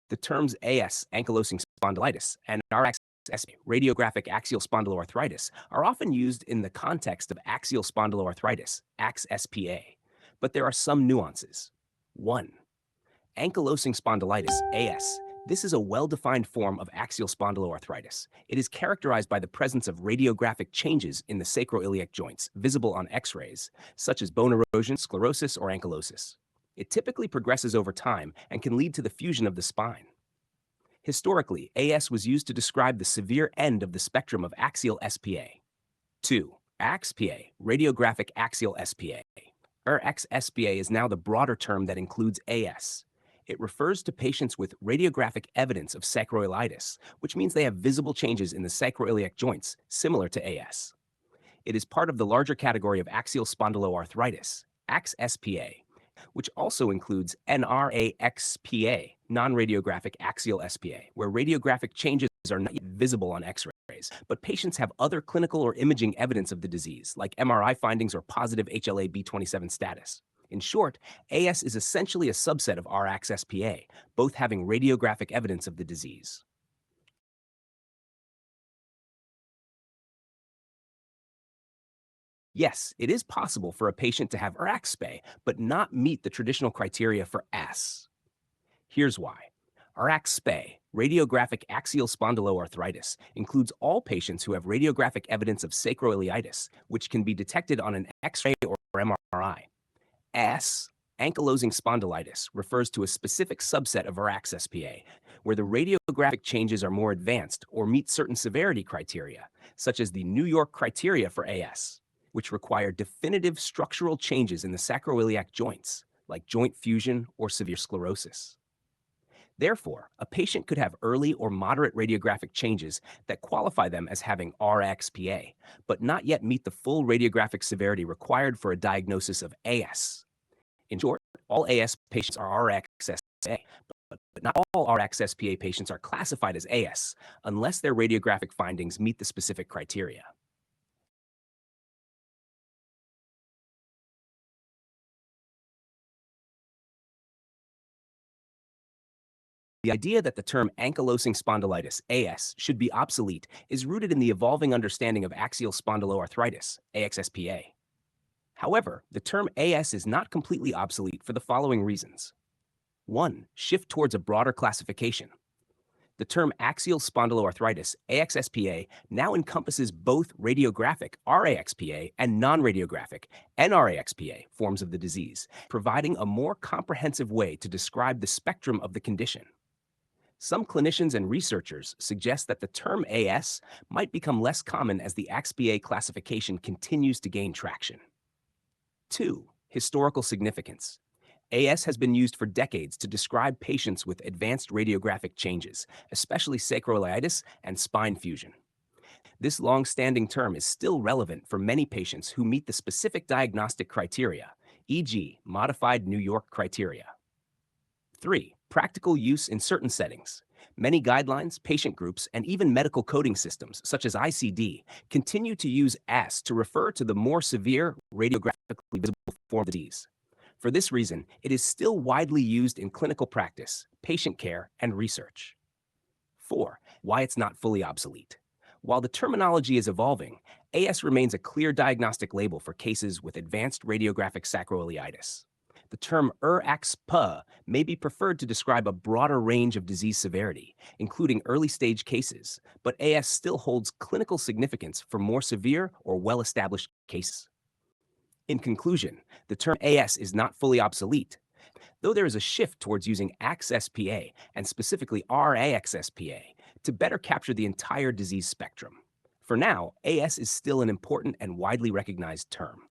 The terms AS, ankylosing spondylitis, and RxSPA, radiographic axial spondyloarthritis, are often used in the context of axial spondyloarthritis, AXSPA, but there are some nuances. 1. Ankylosing spondylitis, AS. This is a well-defined form of axial spondyloarthritis. It is characterized by the presence of radiographic changes in the sacroiliac joints visible on X-rays, such as bone erosion, sclerosis, or ankylosis. It typically progresses over time and can lead to the fusion of the spine. Historically, AS was used to describe the severe end of the spectrum of axial SPA. 2. AXPA, radiographic axial SPA. XSPA is now the broader term that includes AS. It refers to patients with radiographic evidence of sacroiliitis, which means they have visible changes in the sacroiliac joints, similar to AS. It is part of the larger category of axial spondyloarthritis, AXSPA, which also includes NRAXPA, non-radiographic axial SPA, where radiographic changes are not yet visible on X-rays, but patients have other clinical or imaging evidence of the disease, like MRI findings or positive HLA-B27 status. In short, AS is essentially a subset of RAXSPA, both having radiographic evidence of the disease. Yes, it is possible for a patient to have RAXPA, but not meet the traditional criteria for S. Here's why. RAXPA, radiographic axial spondyloarthritis, includes all patients who have radiographic evidence of sacroiliitis, which can be detected on an X-ray or MRI. S, ankylosing spondylitis, refers to a specific subset of RAXSPA, where the radiographic changes are more advanced or meet certain severity criteria, such as the New York criteria for AS, which require definitive structural changes in the sacroiliac joints, like joint fusion or severe sclerosis. Therefore, a patient could have early or moderate radiographic changes that qualify them as having RXPA, but not yet meet the full radiographic severity required for a diagnosis of AS. In short, all AS patients are RXSPA, but not all RXSPA patients are classified as AS unless their radiographic findings meet the specific criteria. The idea that the term ankylosing spondylitis, AS, should be obsolete is rooted in the evolving understanding of axial spondyloarthritis, AXSPA. However, the term AS is not completely obsolete for the following reasons. 1. Shift towards a broader classification. The term axial spondyloarthritis, AXSPA, now encompasses both radiographic, RAXPA, and non-radiographic, NRAXPA, forms of the disease, providing a more comprehensive way to describe the spectrum of the condition. Some clinicians and researchers suggest that the term AS might become less common as the AXPA classification continues to gain traction. 2. Historical significance. AS has been used for decades to describe patients with advanced radiographic changes, especially sacroiliitis and spine fusion. This long-standing term is still relevant for many patients who meet the specific diagnostic criteria, e.g., modified New York criteria. 3. Practical use in certain settings. Many guidelines, patient groups, and even medical coding systems, such as ICD, continue to use AS to refer to the more severe, radiographically visible form of the disease. For this reason, it is still widely used in clinical practice, patient care, and research. 4. Why it's not fully obsolete. While the terminology is evolving, AS remains a clear diagnostic label for cases with advanced radiographic sacroiliitis. The term RAXPA may be preferred to describe a broader range of disease severity, including early-stage cases, but AS still holds clinical significance for more severe or well-established cases. In conclusion, the term AS is not fully obsolete, though there is a shift towards using AXSPA and specifically RAXSPA to better capture the entire disease spectrum. For now, AS is still an important and widely recognized term.